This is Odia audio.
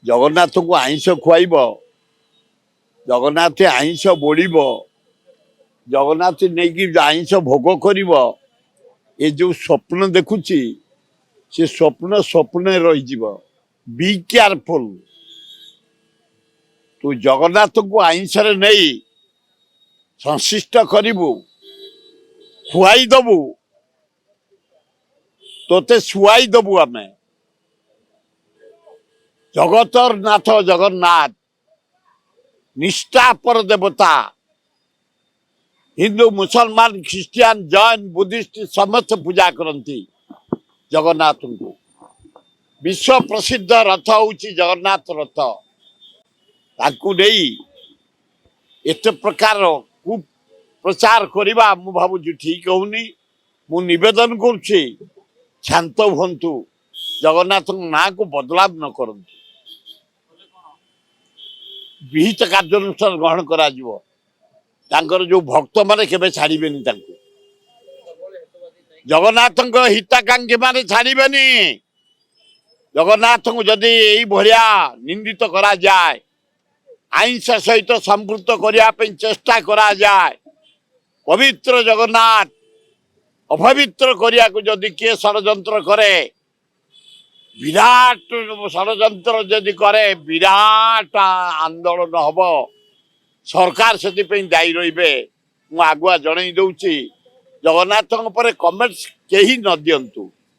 ଜଗନ୍ନାଥଙ୍କୁ ଆଇଁଷ ଖୁଆଇବ, ଜଗନ୍ନାଥ ଆଇଁଷ ବୋଳିବ, ଜଗନ୍ନାଥ ନେଇକି ଆଇଁଷ ଭୋଗ କରିବ, ଏ ଯୋଉ ସ୍ୱପ୍ନ ଦେଖୁଛି ସେ ସ୍ୱପ୍ନ ସ୍ୱପ୍ନରେ ରହିଯିବ। ବି କେୟାରଫୁଲ। ତୁ ଜଗନ୍ନାଥଙ୍କୁ ଆଇଁଷରେ ନେଇ ସଂଶ୍ଳିଷ୍ଟ କରିବୁ, ଖୁଆଇ ଦବୁ, ତୋତେ ଶୁଆଇ ଦବୁ। ଆମେ ଜଗତର ନାଥ ଜଗନ୍ନାଥ ନିଷ୍ଠାପର ଦେବତା। ହିନ୍ଦୁ ମୁସଲମାନ ଖ୍ରୀଷ୍ଟିଆନ ଜୈନ ବୁଦ୍ଧିଷ୍ଟ ସମସ୍ତେ ପୂଜା କରନ୍ତି ଜଗନ୍ନାଥଙ୍କୁ। ବିଶ୍ୱ ପ୍ରସିଦ୍ଧ ରଥ ହଉଛି ଜଗନ୍ନାଥ ରଥ। ତାକୁ ନେଇ ଏତେ ପ୍ରକାର କୁପ୍ରଚାର କରିବା ମୁଁ ଭାବୁଛି ଠିକ ହଉନି। ମୁଁ ନିବେଦନ କରୁଛି ଶାନ୍ତ ହୁଅନ୍ତୁ, ଜଗନ୍ନାଥଙ୍କ ନାଁକୁ ବଦନାମ ନ କରନ୍ତୁ। ବିହିତ କାର୍ଯ୍ୟାନୁଷ୍ଠାନ ଗ୍ରହଣ କରାଯିବ। ତାଙ୍କର ଯୋଉ ଭକ୍ତମାନେ କେବେ ଛାଡ଼ିବେନି ତାଙ୍କୁ। ଜଗନ୍ନାଥଙ୍କ ହିତାକାଂକ୍ଷୀ ମାନେ ଛାଡ଼ିବେନି। ଜଗନ୍ନାଥଙ୍କୁ ଯଦି ଏଇ ଭଳିଆ ନିନ୍ଦିତ କରାଯାଏ, ଆଇଁଷ ସହିତ ସମ୍ପୃକ୍ତ କରିବା ପାଇଁ ଚେଷ୍ଟା କରାଯାଏ, ପବିତ୍ର ଜଗନ୍ନାଥ ଅପବିତ୍ର କରିବାକୁ ଯଦି କିଏ ଷଡ଼ଯନ୍ତ୍ର କରେ, ବିରାଟ ଷଡ଼ଯନ୍ତ୍ର ଯଦି କରେ, ବିରାଟ ଆନ୍ଦୋଳନ ହବ। ସରକାର ସେଥିପାଇଁ ଦାୟୀ ରହିବେ। ମୁଁ ଆଗୁଆ ଜଣେଇ ଦଉଛି, ଜଗନ୍ନାଥଙ୍କ ଉପରେ କମେଣ୍ଟସ କେହି ନ ଦିଅନ୍ତୁ।